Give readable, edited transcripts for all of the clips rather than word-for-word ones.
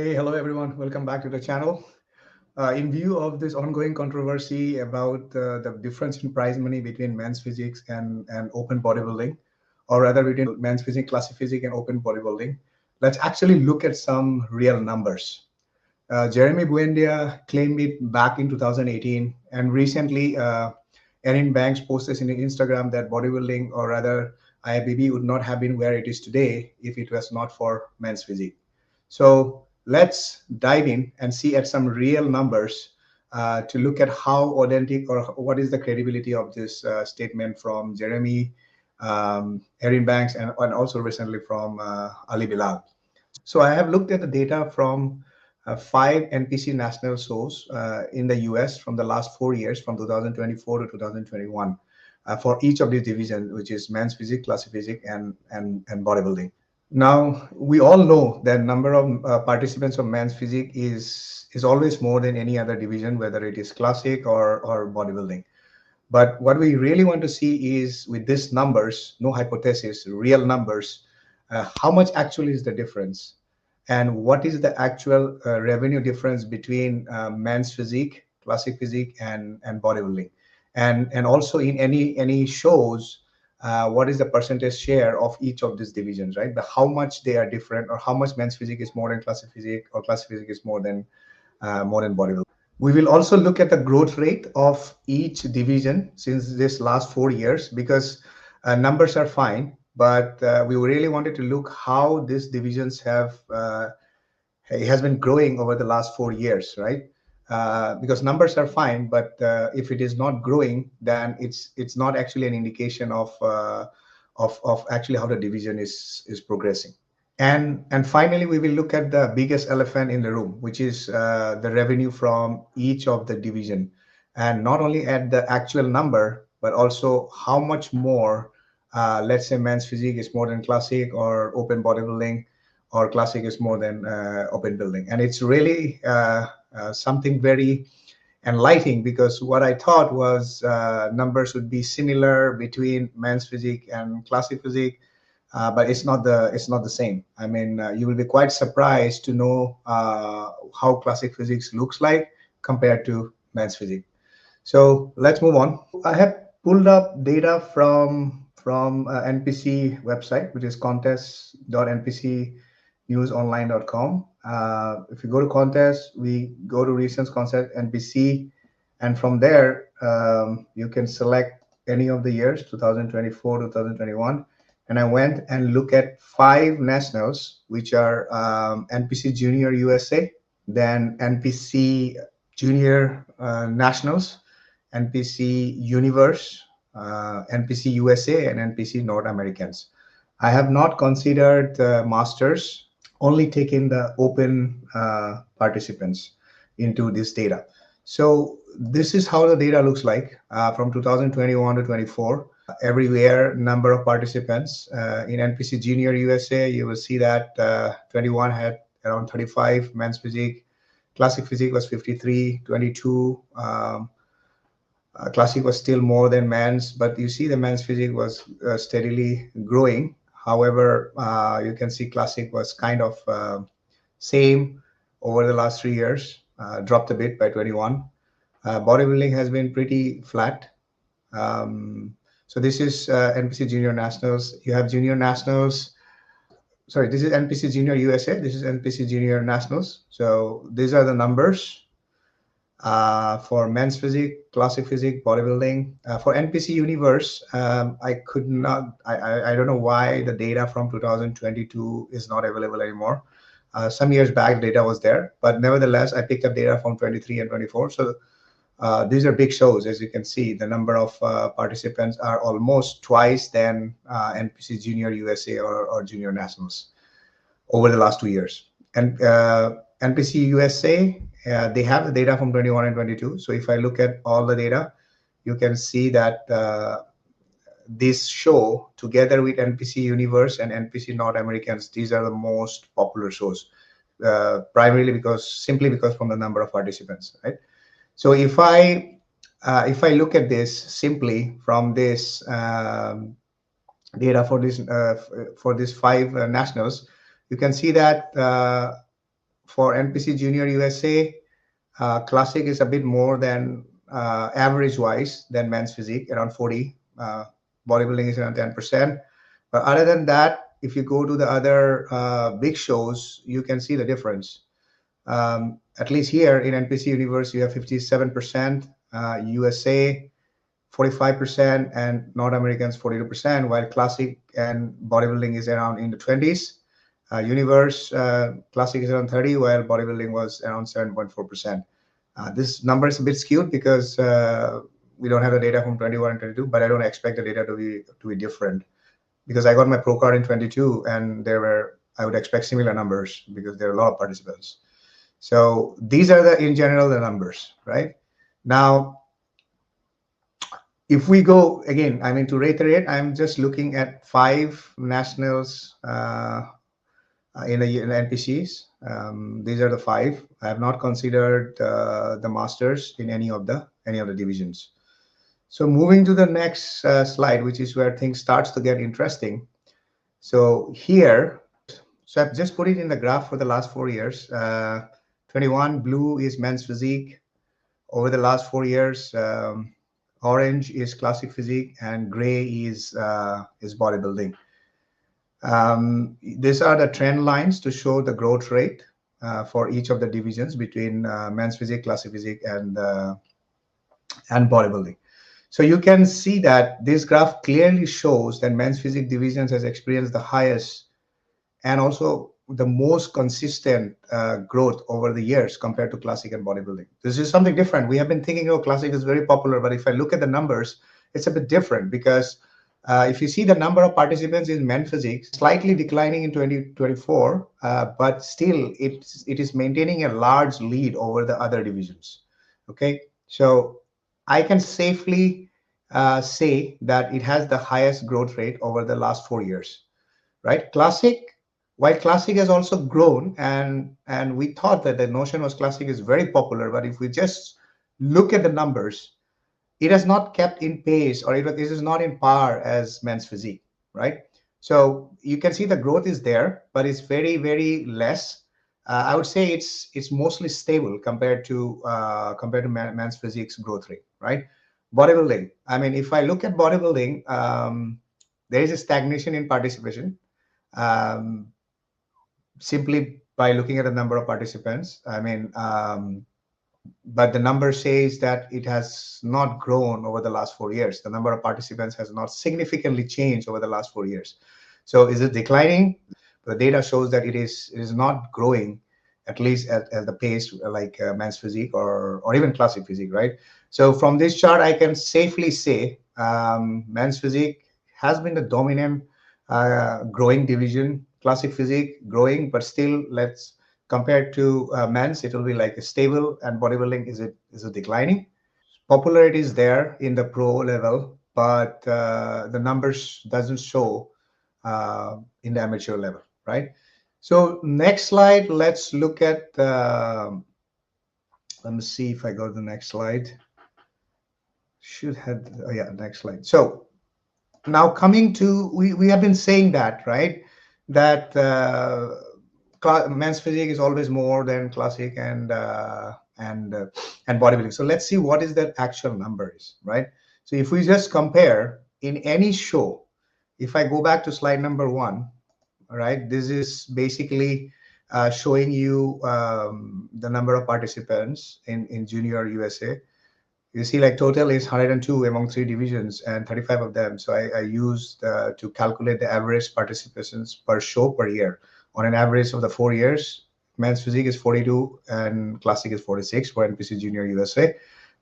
Hey, hello everyone. Welcome back to the channel. In view of this ongoing controversy about the difference in prize money between men's physiques and open bodybuilding, or rather between men's physique, classic physique, and open bodybuilding, let's actually look at some real numbers. Jeremy Buendia claimed it back in 2018, and recently Erin Banks posted in Instagram that bodybuilding, or rather IFBB, would not have been where it is today if it was not for men's physique. So let's dive in and see at some real numbers to look at how authentic or what is the credibility of this statement from Jeremy, Erin Banks, and also recently from Ali Bilal. So I have looked at the data from five NPC national shows in the US from the last 4 years, from 2024 to 2021, for each of these divisions, which is men's physique, classic physique, and bodybuilding. Now, we all know that number of participants of men's physique is always more than any other division, whether it is classic or bodybuilding. But what we really want to see is with these numbers, no hypothesis, real numbers, how much actually is the difference? And what is the actual revenue difference between men's physique, classic physique, and bodybuilding? And also in any shows, what is the percentage share of each of these divisions, right? How much they are different, or how much men's physique is more than classic physique, or classic physique is more than bodybuilding. We will also look at the growth rate of each division since this last 4 years, because numbers are fine, but we really wanted to look how these divisions have it has been growing over the last 4 years, right? Because numbers are fine, but if it is not growing, then it's not actually an indication of actually how the division is progressing. And finally, we will look at the biggest elephant in the room, which is the revenue from each of the division, and not only at the actual number, but also how much more. Let's say men's physique is more than classic, or open bodybuilding, or classic is more than open building, and it's really something very enlightening, because what I thought was numbers would be similar between men's physique and classic physique, but it's not the same. I mean, you will be quite surprised to know how classic physics looks like compared to men's physique. So let's move on. I have pulled up data from NPC website, which is contest.npcnewsonline.com. If you go to contest, we go to recent contest NPC, and from there you can select any of the years 2024, 2021. And I went and looked at five nationals, which are NPC Junior USA, then NPC Junior Nationals, NPC Universe, NPC USA, and NPC North Americans. I have not considered the Masters, only taken the open participants into this data. So this is how the data looks like from 2021 to 24. Everywhere number of participants in NPC Junior USA, you will see that 21 had around 35 men's physique, classic physique was 53, 22. Classic was still more than men's, but you see the men's physique was steadily growing. However, you can see classic was kind of same over the last 3 years, dropped a bit by 21. Bodybuilding has been pretty flat. So this is NPC Junior Nationals. You have Junior Nationals. Sorry, this is NPC Junior USA. This is NPC Junior Nationals. So these are the numbers for men's physique, classic physique, bodybuilding. For NPC Universe, I could not. I don't know why the data from 2022 is not available anymore. Some years back, data was there, but nevertheless, I picked up data from 23 and 24. So these are big shows, as you can see. The number of participants are almost twice than NPC Junior USA or Junior Nationals over the last 2 years. And NPC USA, they have the data from 21 and 22. So if I look at all the data, you can see that this show, together with NPC Universe and NPC North Americans, these are the most popular shows, primarily simply because from the number of participants, right? So if I look at this simply from this data for this five nationals, you can see that for NPC Junior USA, classic is a bit more than average wise than men's physique, around 40. Bodybuilding is around 10%. But other than that, if you go to the other big shows, you can see the difference. At least here in NPC Universe, you have 57%, USA 45%, and North Americans 42%, while classic and bodybuilding is around in the 20s. Universe classic is around 30, while bodybuilding was around 7.4%. This number is a bit skewed because we don't have the data from 21 and 22, but I don't expect the data to be different because I got my pro card in 22 and I would expect similar numbers because there are a lot of participants. So these are in general the numbers, right? Now, if we go again, I mean, to reiterate, I'm just looking at 5 nationals in NPCs. These are the 5. I have not considered the masters in any of the divisions. So moving to the next slide, which is where things starts to get interesting. So here, so I've just put it in the graph for the last 4 years. 21 blue is men's physique. Over the last 4 years, orange is classic physique, and gray is bodybuilding. These are the trend lines to show the growth rate for each of the divisions between men's physique, classic physique, and bodybuilding. So you can see that this graph clearly shows that men's physique divisions has experienced the highest and also the most consistent growth over the years compared to classic and bodybuilding. This is something different. We have been thinking, oh, classic is very popular, but if I look at the numbers, it's a bit different because if you see the number of participants in men's physique, slightly declining in 2024, but still it is maintaining a large lead over the other divisions. Okay, so I can safely say that it has the highest growth rate over the last 4 years, right? While classic has also grown, and we thought that the notion was classic is very popular, but if we just look at the numbers, it has not kept in pace, or it is not in par as men's physique, right? So you can see the growth is there, but it's very, very less. I would say it's mostly stable compared to men's physique's growth rate, right? Bodybuilding. I mean, if I look at bodybuilding, there is a stagnation in participation. Simply by looking at the number of participants. I mean, but the number says that it has not grown over the last 4 years. The number of participants has not significantly changed over the last 4 years. So is it declining? The data shows that it is not growing, at least at the pace like men's physique or even classic physique, right? So from this chart, I can safely say men's physique has been the dominant growing division. Classic physique growing, but still, let's compare to men's, it will be like a stable, and bodybuilding is it declining. Popularity is there in the pro level, but the numbers doesn't show in the amateur level, right? So next slide, let's look at let me see if I go to the next slide. Should have, oh yeah, next slide. So now coming to, we have been saying that, right? That men's physique is always more than classic and bodybuilding. So let's see what is the actual numbers, right? So if we just compare in any show, if I go back to slide number 1, all right, this is basically showing you the number of participants in Junior USA. You see, like total is 102 among 3 divisions and 35 of them. So I used to calculate the average participations per show per year. On an average of the 4 years, men's physique is 42 and classic is 46 for NPC Junior USA.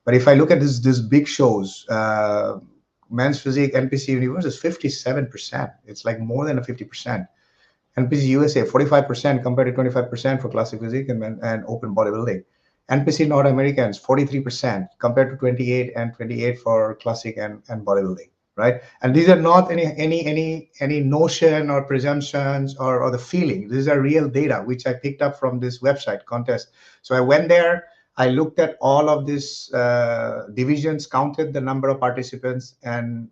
But if I look at this big shows, men's physique NPC Universe is 57%. It's like more than a 50%. NPC USA 45% compared to 25% for classic physique and open bodybuilding. NPC North Americans 43% compared to 28 and 28 for classic and bodybuilding, right? And these are not any notion or presumptions or the feeling. These are real data which I picked up from this website contest. So I went there, I looked at all of these divisions, counted the number of participants, and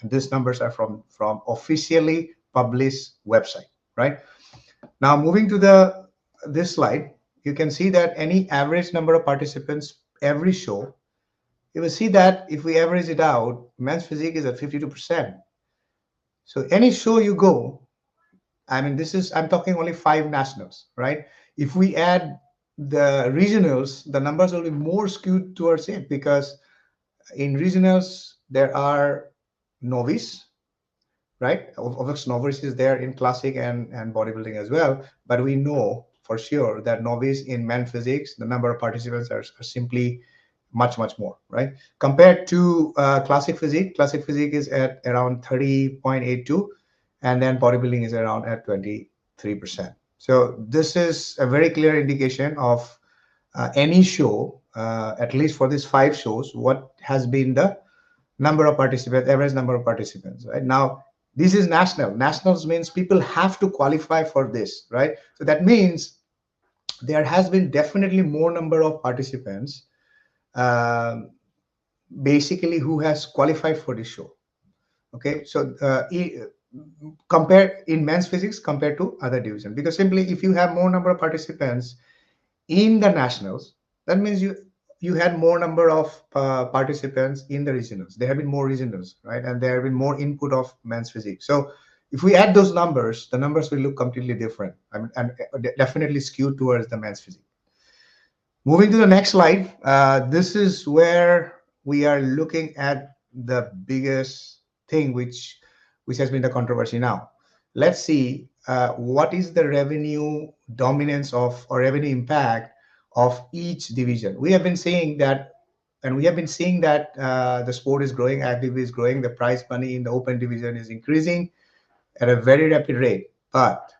these numbers are from officially published website, right? Now moving to this slide. you can see that any average number of participants every show, you will see that if we average it out, men's physique is at 52%. So any show you go, I mean, I'm talking only 5 nationals, right? If we add the regionals, the numbers will be more skewed towards it, because in regionals, there are novice, right? Of course, novice is there in classic and bodybuilding as well. But we know for sure that novice in men physiques, the number of participants are simply much, much more, right? Compared to classic physique is at around 30.82, and then bodybuilding is around at 23%. So this is a very clear indication of any show, at least for these 5 shows, what has been the number of participants, average number of participants, right? Now, this is national. Nationals means people have to qualify for this, right? So that means there has been definitely more number of participants, um, basically, who has qualified for this show. Okay, so compare in men's physics compared to other division, because simply if you have more number of participants in the nationals, that means you had more number of participants in the regionals. There have been more regionals, right? And there have been more input of men's physique. So if we add those numbers, the numbers will look completely different. I mean, and definitely skewed towards the men's physique. Moving to the next slide, this is where we are looking at the biggest thing, which has been the controversy now. Let's see what is the revenue dominance of, or revenue impact of each division. We have been saying that, and we have been seeing that the sport is growing, activity is growing, the prize money in the open division is increasing at a very rapid rate. But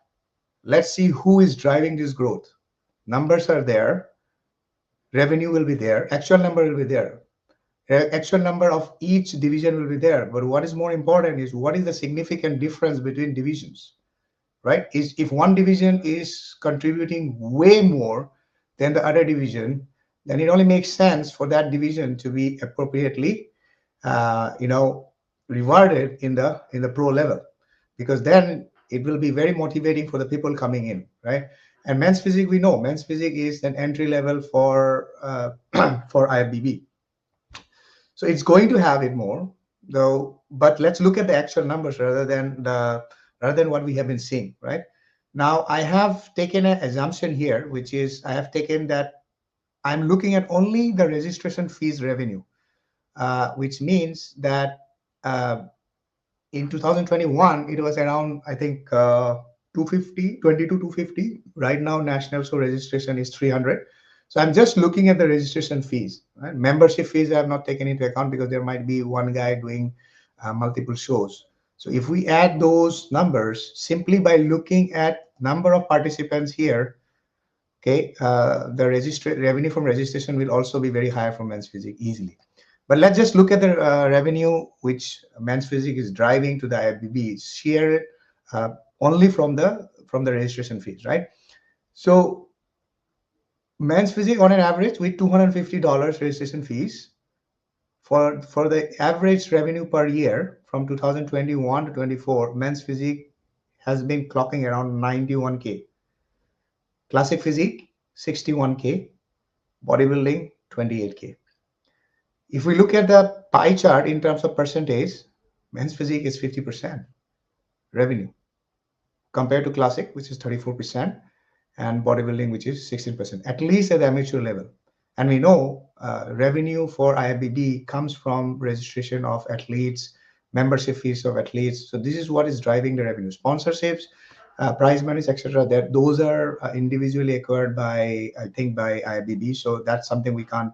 let's see who is driving this growth. Numbers are there, revenue will be there, actual number will be there, actual number of each division will be there. But what is more important is what is the significant difference between divisions, right? Is if one division is contributing way more than the other division, then it only makes sense for that division to be appropriately, you know, rewarded in the pro level, because then it will be very motivating for the people coming in, right? And men's physique, we know men's physique is an entry level for for IFBB, so it's going to have it more though. But let's look at the actual numbers rather than what we have been seeing, right? Now I have taken an assumption here, which is I have taken that I'm looking at only the registration fees revenue, which means that in 2021 it was around, I think, 250, 250. Right now national show registration is 300. So I'm just looking at the registration fees, right? Membership fees I have not taken into account, because there might be one guy doing multiple shows. So if we add those numbers simply by looking at number of participants here, okay, the revenue from registration will also be very high for men's physique easily. But let's just look at the revenue which men's physique is driving to the IFBB, share only from the registration fees, right? So men's physique on an average with $250 registration fees, for the average revenue per year from 2021 to 24, men's physique has been clocking around 91K. Classic physique 61K, bodybuilding 28K. If we look at the pie chart in terms of percentage, men's physique is 50% revenue compared to classic, which is 34%, and bodybuilding, which is 16%, at least at the amateur level. And we know revenue for IFBB comes from registration of athletes, membership fees of athletes. So this is what is driving the revenue. Sponsorships, prize monies, etc. Those are individually acquired by, I think, by IFBB. So that's something we can't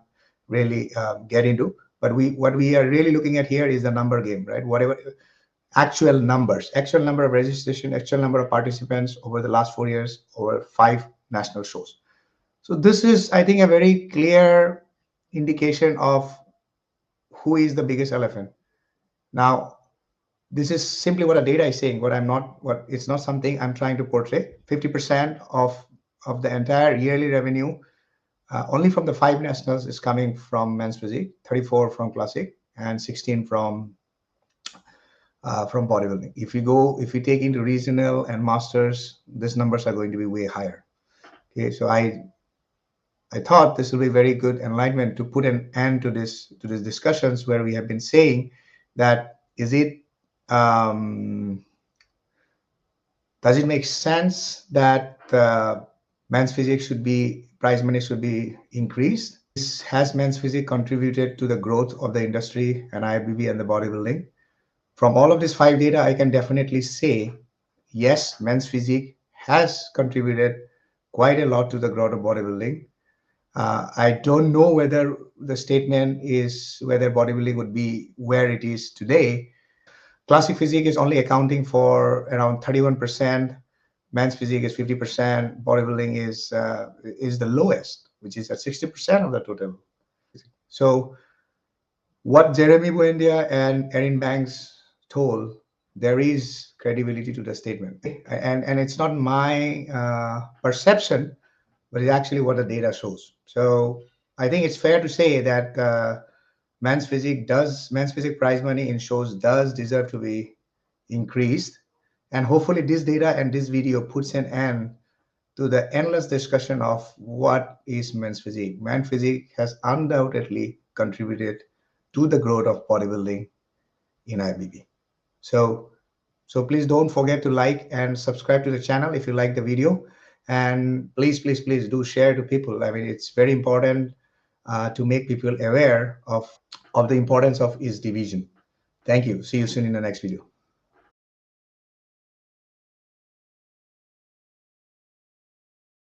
really get into. But what we are really looking at here is the number game, right? Whatever actual numbers, actual number of registration, actual number of participants over the last 4 years, over 5 national shows. So this is, I think, a very clear indication of who is the biggest elephant. Now, this is simply what the data is saying. It's not something I'm trying to portray. 50% of the entire yearly revenue, only from the 5 nationals, is coming from men's physique, 34 from classic, and 16 from bodybuilding. If we take into regional and masters, these numbers are going to be way higher. Okay, so I thought this will be very good enlightenment to put an end to these discussions where we have been saying that um, does it make sense that men's physique should be prize money should be increased? Has men's physique contributed to the growth of the industry and IFBB and the bodybuilding? From all of this five data, I can definitely say yes, men's physique has contributed quite a lot to the growth of bodybuilding. I don't know whether the statement is whether bodybuilding would be where it is today. Classic physique is only accounting for around 31%. Men's physique is 50%. Bodybuilding is the lowest, which is at 60% of the total. So what Jeremy Buendia and Erin Banks told, there is credibility to the statement, and it's not my perception, but it's actually what the data shows. So I think it's fair to say that men's physique prize money in shows does deserve to be increased, and hopefully this data and this video puts an end to the endless discussion of what is men's physique. Men's physique has undoubtedly contributed to the growth of bodybuilding in IFBB. So please don't forget to like and subscribe to the channel if you like the video, and please do share to people. I mean, it's very important to make people aware of the importance of each division. Thank you. See you soon in the next video.